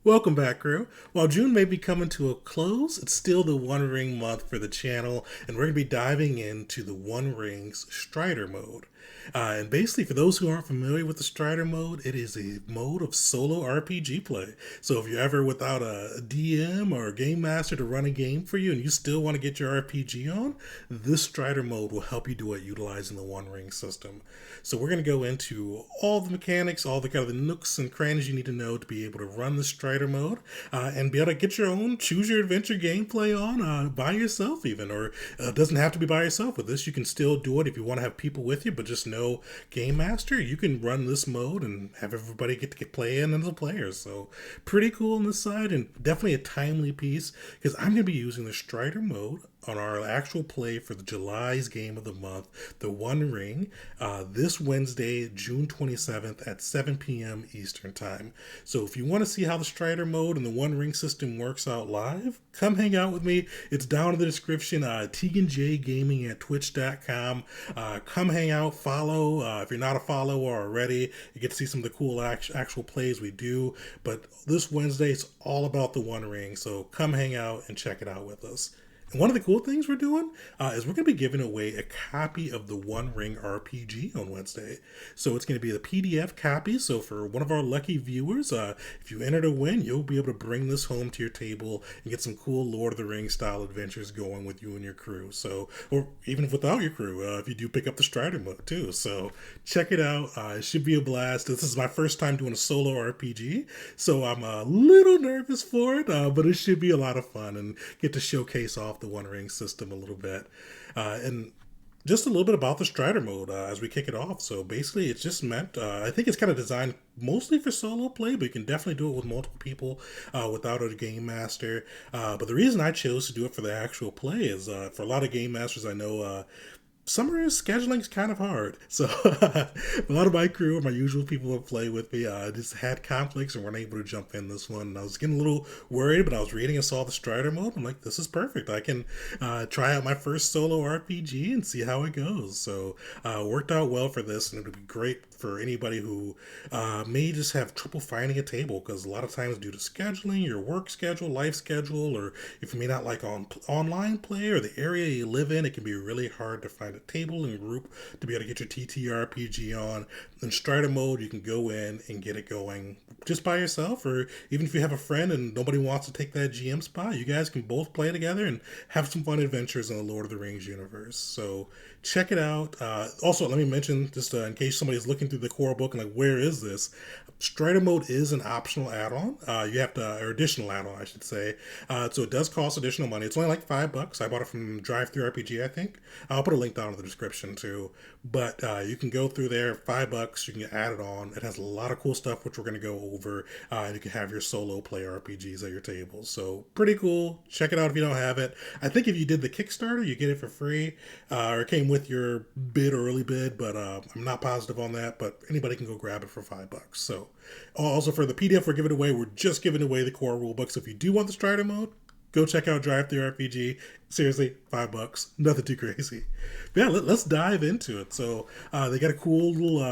Welcome back, crew. While June may be coming to a close, it's still the One Ring month for the channel, and we're going to be diving into the One Ring's Strider mode. And basically, for those who aren't familiar with the Strider mode, it is a mode of solo RPG play. So if you're ever without a DM or a game master to run a game for you and you still want to get your RPG on, this Strider mode will help you do it utilizing the One Ring system. So we're going to go into all the mechanics, all the kind of the nooks and crannies you need to know to be able to run the Strider mode and be able to get your own choose your adventure gameplay on by yourself even, or it doesn't have to be by yourself. With this, you can still do it if you want to have people with you, but just no game master. You can run this mode and have everybody get play in as a player. So pretty cool on this side, and definitely a timely piece because I'm going to be using the Strider mode on our actual play for the July's game of the month, the One Ring, this Wednesday, June 27th at 7 p.m. Eastern Time. So if you want to see how the Strider mode and the One Ring system works out live, come hang out with me. It's down in the description. Tegan J Gaming at twitch.com. Come hang out, follow. If you're not a follower already, you get to see some of the cool actual plays we do. But this Wednesday, it's all about the One Ring. So come hang out and check it out with us. And one of the cool things we're doing is we're going to be giving away a copy of the One Ring RPG on Wednesday. So it's going to be the PDF copy. So for one of our lucky viewers, if you enter to win, you'll be able to bring this home to your table and get some cool Lord of the Rings style adventures going with you and your crew. So, or even without your crew, if you do pick up the Strider mode too. So check it out. It should be a blast. This is my first time doing a solo RPG, so I'm a little nervous for it, but it should be a lot of fun and get to showcase off the One Ring system a little bit. And just a little bit about the Strider mode as we kick it off. So basically, it's just meant, I think it's kind of designed mostly for solo play, but you can definitely do it with multiple people without a game master. But the reason I chose to do it for the actual play is for a lot of game masters I know, summer scheduling is kind of hard. So a lot of my crew, my usual people who play with me, just had conflicts and weren't able to jump in this one. And I was getting a little worried, but I was reading and saw the Strider mode. I'm like, this is perfect. I can try out my first solo RPG and see how it goes. So worked out well for this, and it would be great for anybody who may just have trouble finding a table, because a lot of times due to scheduling, your work schedule, life schedule, or if you may not like online play or the area you live in, it can be really hard to find a table and group to be able to get your TTRPG on. In Strider mode, you can go in and get it going just by yourself, or even if you have a friend and nobody wants to take that GM spot, you guys can both play together and have some fun adventures in the Lord of the Rings universe. So check it out. Also, let me mention, just in case somebody's looking through the core book and like, where is this? Strider mode is an optional add-on. You have to, or additional add-on, I should say. So it does cost additional money. It's only like $5. I bought it from Drive Through RPG, I think. I'll put a link down in the description too. But you can go through there, $5. You can add it on. It has a lot of cool stuff, which we're going to go over. And you can have your solo play RPGs at your table. So pretty cool. Check it out if you don't have it. I think if you did the Kickstarter, you get it for free, or it came with your bid or early bid. But I'm not positive on that. But anybody can go grab it for $5. So also for the PDF we're giving away, we're just giving away the core rulebook. So if you do want the Strider mode, go check out Drive Through RPG. Seriously, $5, nothing too crazy. But yeah, let's dive into it. So they got a cool little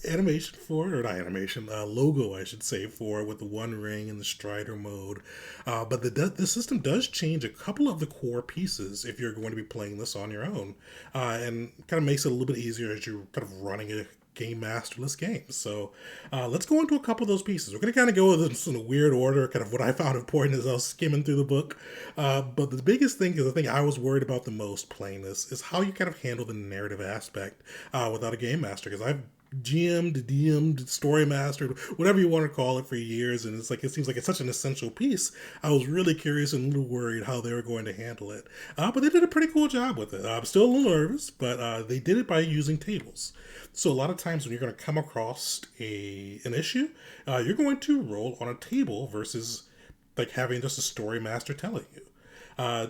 animation for it, or not animation, logo I should say, for it with the One Ring and the Strider mode. But the system does change a couple of the core pieces if you're going to be playing this on your own, and kind of makes it a little bit easier as you're kind of running a game masterless games. So let's go into a couple of those pieces. We're going to kind of go this in a weird order, kind of what I found important as I was skimming through the book. But the biggest thing is the thing I was worried about the most playing this is how you kind of handle the narrative aspect without a game master, because I've GM'd, DM'd, story mastered, whatever you want to call it, for years, and it's like, it seems like it's such an essential piece. I was really curious and a little worried how they were going to handle it, but they did a pretty cool job with it. I'm still a little nervous, but they did it by using tables. So a lot of times when you're going to come across an issue, you're going to roll on a table versus like having just a story master telling you.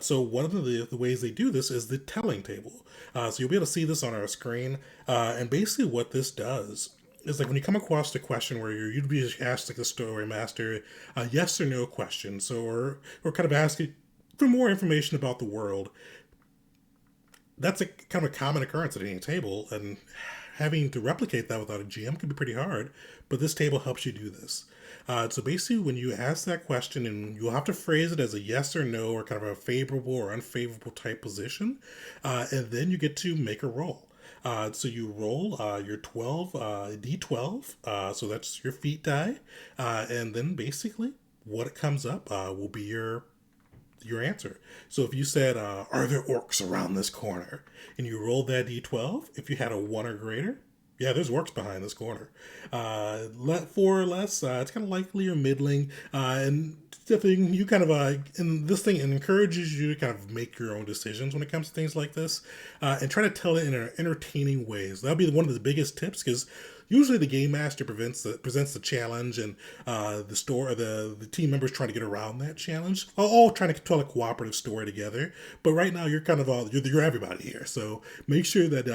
So one of the ways they do this is the telling table. So you'll be able to see this on our screen. And basically what this does is, like, when you come across a question where you'd be asked like a story master a yes or no question. So or kind of asking for more information about the world. That's a kind of a common occurrence at any table, and having to replicate that without a GM can be pretty hard, but this table helps you do this. So basically, when you ask that question, and you'll have to phrase it as a yes or no, or kind of a favorable or unfavorable type position, and then you get to make a roll. So you roll your 12 d12, so that's your feat die, and then basically what comes up will be your answer. So if you said, "Are there orcs around this corner?" and you rolled that d12, if you had a 1 or greater, yeah, there's orcs behind this corner. 4 or less, it's kind of likely or middling, and definitely you kind of and this thing encourages you to kind of make your own decisions when it comes to things like this, and try to tell it in an entertaining ways. That'll be one of the biggest tips, because usually the game master presents the challenge, and the team members trying to get around that challenge, all trying to tell a cooperative story together. But right now you're kind of you're everybody here, so make sure that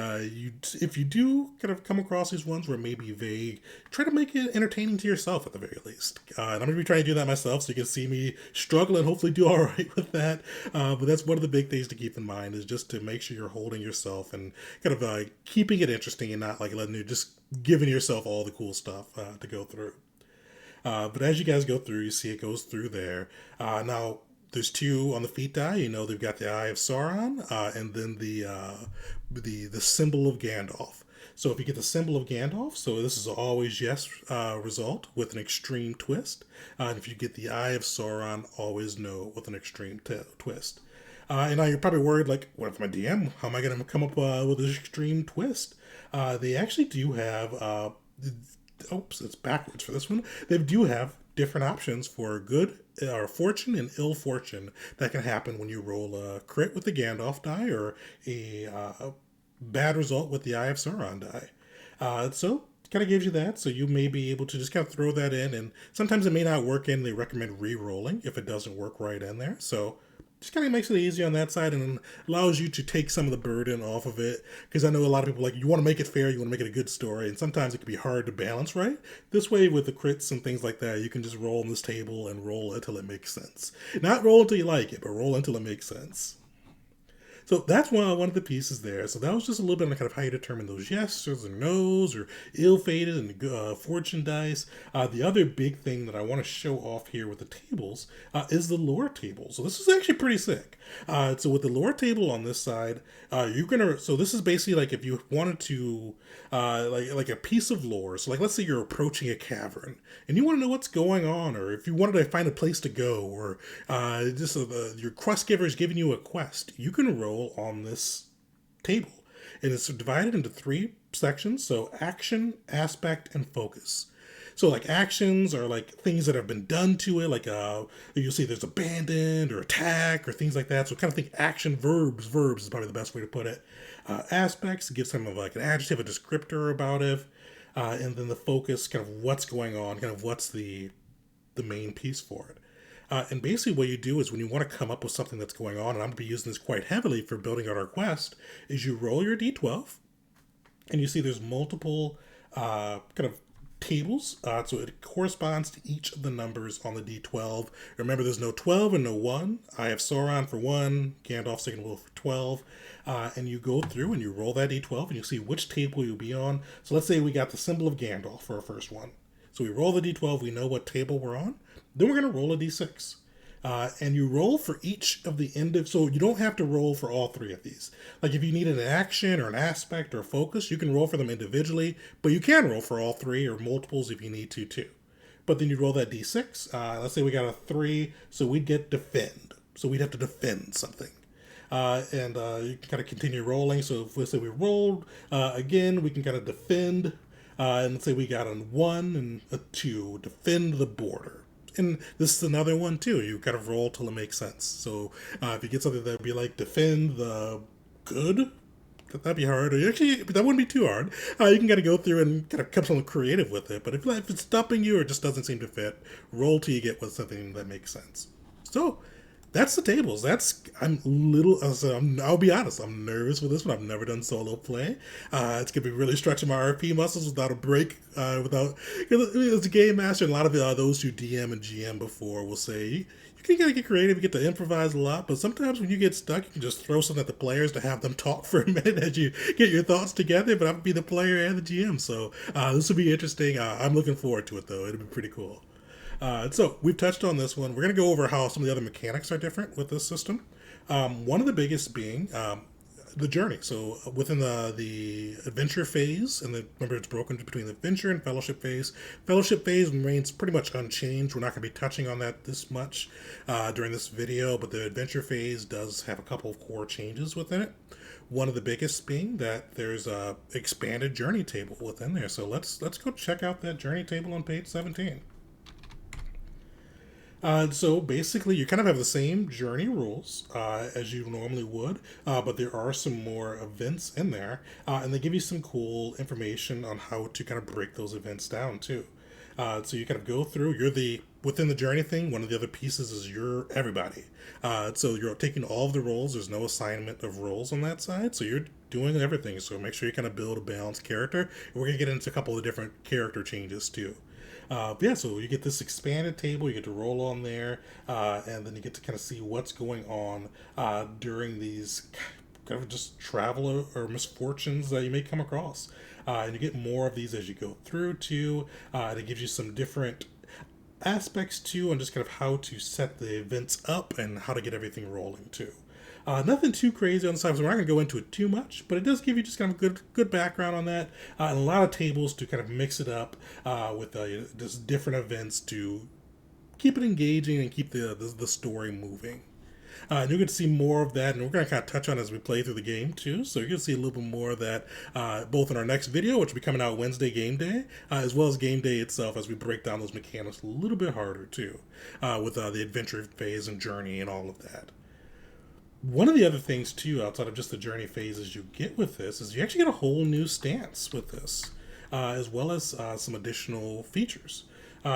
if you do kind of come across these ones where maybe vague, try to make it entertaining to yourself at the very least. And I'm gonna be trying to do that myself, so you can see me struggle and hopefully do all right with that. But that's one of the big things to keep in mind, is just to make sure you're holding yourself and kind of keeping it interesting, and not like letting you just giving yourself all the cool stuff to go through. But as you guys go through, you see it goes through there. Now, there's 2 on the feat die. You know they've got the Eye of Sauron, and then the symbol of Gandalf. So if you get the symbol of Gandalf, so this is always yes result with an extreme twist. And if you get the Eye of Sauron, always no with an extreme twist. And now you're probably worried, like, what if my DM? How am I going to come up with an extreme twist? They actually do have, oops, it's backwards for this one. They do have different options for good or fortune and ill fortune that can happen when you roll a crit with the Gandalf die, or a bad result with the Eye of Sauron die. So kind of gives you that, so you may be able to just kind of throw that in, and sometimes it may not work in. They recommend re-rolling if it doesn't work right in there. So just kind of makes it easy on that side, and allows you to take some of the burden off of it, because I know a lot of people, like, you want to make it fair, you want to make it a good story, and sometimes it can be hard to balance right. This way, with the crits and things like that, you can just roll on this table and roll until it makes sense. Not roll until you like it, but roll until it makes sense. So that's one of the pieces there. So that was just a little bit on kind of how you determine those yeses or nos, or ill-fated and fortune dice. The other big thing that I want to show off here with the tables is the lore table. So this is actually pretty sick. So with the lore table on this side, so this is basically like if you wanted to, like a piece of lore. So like, let's say you're approaching a cavern and you want to know what's going on, or if you wanted to find a place to go, or your quest giver is giving you a quest, you can roll on this table, and it's divided into 3 sections. So action, aspect, and focus. So like actions are like things that have been done to it, like you'll see there's abandoned or attack or things like that. So kind of think action. Verbs is probably the best way to put it. Aspects gives some of like an adjective, a descriptor about it, and then the focus, kind of what's going on, kind of what's the main piece for it. And basically what you do is, when you want to come up with something that's going on, and I'm going to be using this quite heavily for building out our quest, is you roll your d12, and you see there's multiple kind of tables. So it corresponds to each of the numbers on the d12. Remember, there's no 12 and no 1. I have Sauron for 1, Gandalf second wolf for 12. And you go through and you roll that d12, and you see which table you'll be on. So let's say we got the symbol of Gandalf for our first one. So we roll the d12, we know what table we're on. Then we're going to roll a d6. And you roll for each of the so you don't have to roll for all 3 of these. Like if you need an action or an aspect or a focus, you can roll for them individually, but you can roll for all 3 or multiples if you need to too. But then you roll that d6. Let's say we got a 3, so we'd get defend. So we'd have to defend something. And you can kind of continue rolling. So if let's say we rolled again, we can kind of defend. And let's say we got a 1 and a 2, defend the border. And this is another one too. You kind of roll till it makes sense. So if you get something that would be like defend the good, that'd be hard. Or actually, that wouldn't be too hard. You can kind of go through and kind of come something creative with it. But if it's stopping you or just doesn't seem to fit, roll till you get with something that makes sense. So That's the tables. That's I'm little. I'll be honest. I'm nervous with this one. I've never done solo play. It's gonna be really stretching my RP muscles without a break. Without because as a game master, and a lot of those who DM and GM before will say you can get creative. You get to improvise a lot, but sometimes when you get stuck, you can just throw something at the players to have them talk for a minute as you get your thoughts together. But I'm gonna be the player and the GM, so this will be interesting. I'm looking forward to it though. It'll be pretty cool. So we've touched on this one. We're going to go over how some of the other mechanics are different with this system. One of the biggest being the journey. So within the adventure phase, and remember it's broken between the adventure and fellowship phase. Fellowship phase remains pretty much unchanged. We're not going to be touching on that this much during this video, but the adventure phase does have a couple of core changes within it. One of the biggest being that there's a expanded journey table within there. So let's go check out that journey table on page 17. So basically, you kind of have the same journey rules as you normally would, but there are some more events in there, and they give you some cool information on how to kind of break those events down too. So you kind of go through. You're the within the journey thing. One of the other pieces is you're everybody. So you're taking all of the roles. There's no assignment of roles on that side. So you're doing everything. So make sure you kind of build a balanced character. And we're gonna get into a couple of different character changes too. Yeah, so you get this expanded table, you get to roll on there, and then you get to kind of see what's going on during these kind of just travel or misfortunes that you may come across. And you get more of these as you go through too. And it gives you some different aspects too, and just kind of how to set the events up and how to get everything rolling too. Nothing too crazy on the side, so we're not going to go into it too much, but it does give you just kind of good background on that, and a lot of tables to kind of mix it up with just different events to keep it engaging and keep the story moving. And you're going to see more of that, and we're going to kind of touch on as we play through the game too. So you're going to see a little bit more of that both in our next video, which will be coming out Wednesday game day, as well as game day itself as we break down those mechanics a little bit harder too, with the adventure phase and journey and all of that. One of the other things too, outside of just the journey phases you get with this, is you actually get a whole new stance with this, as well as some additional features.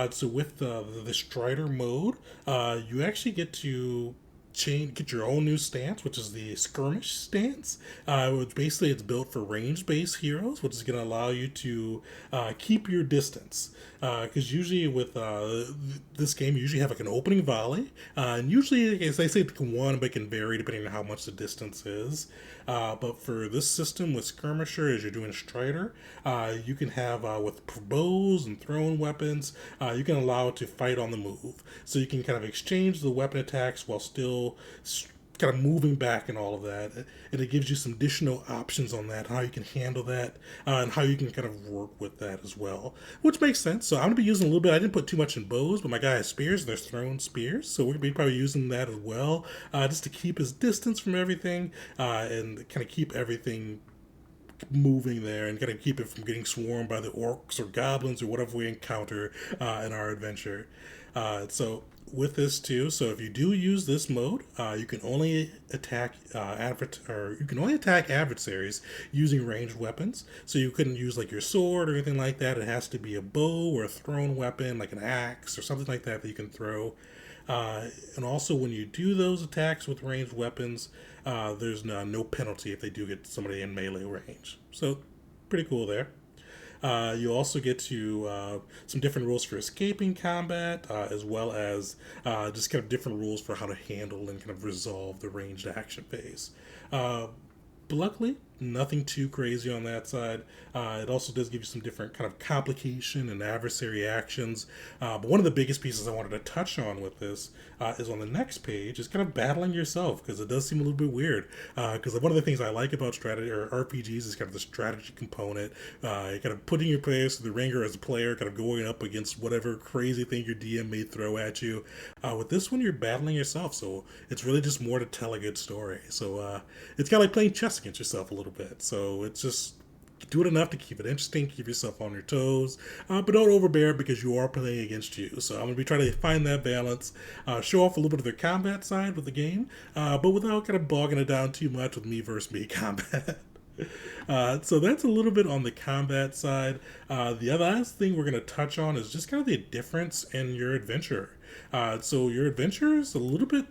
So with the Strider mode, you actually get to get your own new stance, which is the skirmish stance, which basically it's built for range-based heroes, which is going to allow you to keep your distance. Because usually with this game, you usually have like an opening volley, and usually, as they say, it can one, but it can vary depending on how much the distance is. But for this system with skirmisher, as you're doing Strider, you can have with bows and thrown weapons, you can allow it to fight on the move. So you can kind of exchange the weapon attacks while still kind of moving back and all of that, and it gives you some additional options on that, how you can handle that, and how you can kind of work with that as well, which makes sense. So I'm going to be using a little bit. I didn't put too much in bows, but my guy has spears. There's thrown spears, so we're going to be probably using that as well, just to keep his distance from everything, and kind of keep everything moving there and kind of keep it from getting swarmed by the orcs or goblins or whatever we encounter in our adventure. So with this too, so if you do use this mode, you can only attack adversaries using ranged weapons. So you couldn't use like your sword or anything like that. It has to be a bow or a thrown weapon like an axe or something like that you can throw. And also when you do those attacks with ranged weapons, there's no penalty if they do get somebody in melee range. So pretty cool there. You also get to some different rules for escaping combat, as well as just kind of different rules for how to handle and kind of resolve the ranged action phase. But luckily, nothing too crazy on that side. It also does give you some different kind of complication and adversary actions. But one of the biggest pieces I wanted to touch on with this is on the next page, is kind of battling yourself, because it does seem a little bit weird. Because one of the things I like about strategy or RPGs is kind of the strategy component. Kind of putting your players through the ringer as a player, kind of going up against whatever crazy thing your DM may throw at you. With this one, you're battling yourself, so it's really just more to tell a good story. So it's kind of like playing chess against yourself a little bit. So it's just do it enough to keep it interesting, keep yourself on your toes, but don't overbear it because you are playing against you. So I'm going to be trying to find that balance, show off a little bit of the combat side with the game, but without kind of bogging it down too much with me versus me combat. So that's a little bit on the combat side. The last thing we're going to touch on is just kind of the difference in your adventure. So your adventure is a little bit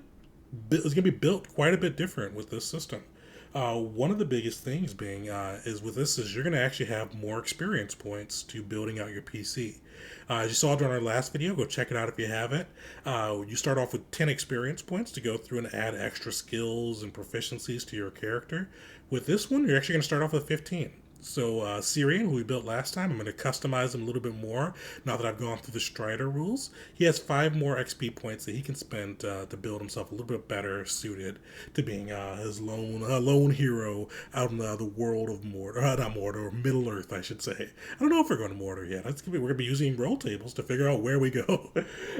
it's going to be built quite a bit different with this system. One of the biggest things being is with this is you're going to actually have more experience points to building out your PC. As you saw during our last video, go check it out if you haven't. You start off with 10 experience points to go through and add extra skills and proficiencies to your character. With this one, you're actually going to start off with 15. So Syrian, who we built last time, I'm going to customize him a little bit more now that I've gone through the Strider rules. He has 5 more XP points that he can spend to build himself a little bit better suited to being his lone hero out in the world of Mordor, not Mordor, or Middle Earth, I should say. I don't know if we're going to Mordor yet. We're going to be using roll tables to figure out where we go.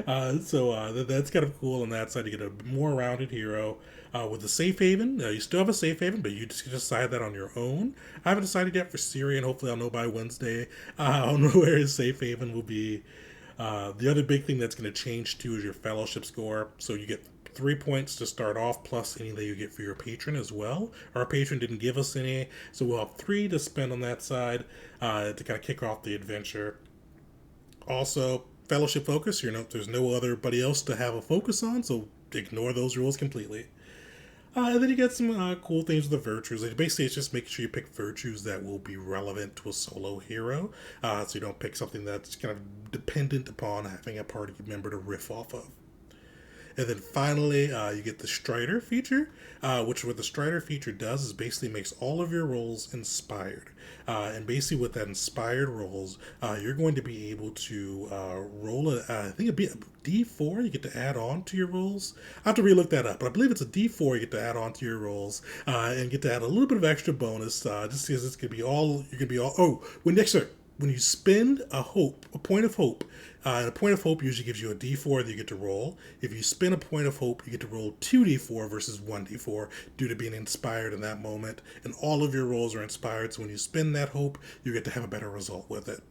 That's kind of cool on that side. You get a more rounded hero. With the safe haven, you still have a safe haven, but you just decide that on your own. I haven't decided yet for Syrian. Hopefully, I'll know by Wednesday. I'll know where his safe haven will be. The other big thing that's going to change too is your fellowship score. So you get 3 points to start off, plus any that you get for your patron as well. Our patron didn't give us any, so we'll have 3 to spend on that side to kind of kick off the adventure. Also, fellowship focus. There's no other buddy else to have a focus on, so ignore those rules completely. And then you get some cool things with the virtues. Basically, it's just making sure you pick virtues that will be relevant to a solo hero. So you don't pick something that's kind of dependent upon having a party member to riff off of. And then finally, you get the Strider feature, which what the Strider feature does is basically makes all of your rolls inspired. And basically with that inspired rolls, you're going to be able to roll I think it'd be a D4 you get to add on to your rolls. I have to relook that up, but I believe it's a D4 you get to add on to your rolls and get to add a little bit of extra bonus just because it's going to be all, when you spend a point of hope, and a point of hope usually gives you a d4 that you get to roll. If you spend a point of hope, you get to roll 2d4 versus 1d4 due to being inspired in that moment. And all of your rolls are inspired, so when you spend that hope, you get to have a better result with it.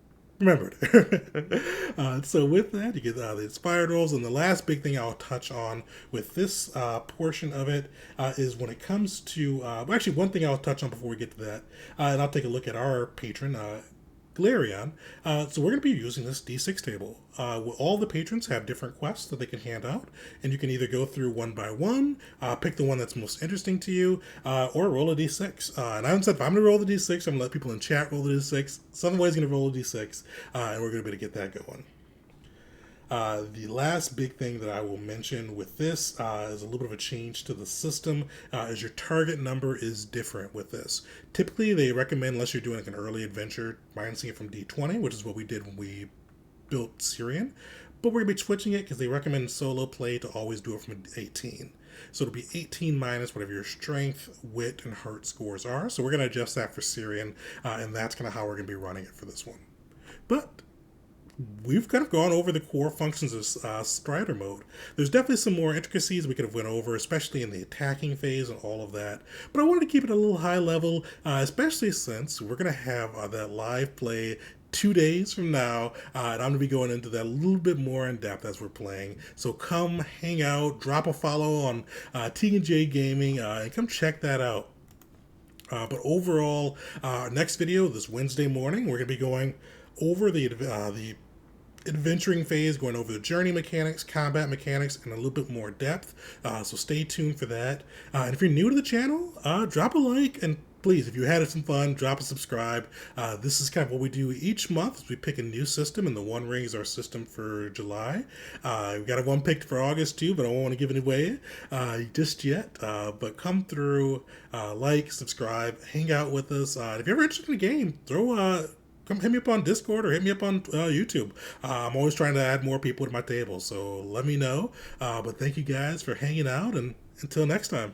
Remember it. So with that, you get the inspired rolls. And the last big thing I'll touch on with this portion of it is when it comes to... actually, one thing I'll touch on before we get to that, and I'll take a look at our patron, Galerion. So we're going to be using this D6 table. All the patrons have different quests that they can hand out, and you can either go through one by one, pick the one that's most interesting to you, or roll a D6. And I haven't said if I'm going to roll the D6, I'm going to let people in chat roll the D6. Somebody's going to roll a D6, and we're going to be able to get that going. The last big thing that I will mention with this is a little bit of a change to the system, is your target number is different with this. Typically, they recommend, unless you're doing like an early adventure, minusing it from D20, which is what we did when we built Syrian, but we're going to be switching it because they recommend solo play to always do it from 18. So it'll be 18 minus whatever your strength, wit, and heart scores are. So we're going to adjust that for Syrian, and that's kind of how we're going to be running it for this one. But we've kind of gone over the core functions of Strider mode. There's definitely some more intricacies we could have went over, especially in the attacking phase and all of that. But I wanted to keep it a little high level, especially since we're going to have that live play 2 days from now, and I'm going to be going into that a little bit more in depth as we're playing. So come hang out, drop a follow on T&J Gaming, and come check that out. But overall, next video, this Wednesday morning, we're going to be going over the adventuring phase, going over the journey mechanics, combat mechanics, and a little bit more depth. So stay tuned for that. And if you're new to the channel, drop a like, and please, if you had some fun, drop a subscribe. This is kind of what we do each month. We pick a new system, and the One Ring is our system for July. We've got one picked for August too, but I don't want to give it away just yet. But come through, like, subscribe, hang out with us. If you're ever interested in a game, come hit me up on Discord or hit me up on YouTube. I'm always trying to add more people to my table, so let me know. But thank you guys for hanging out, and until next time.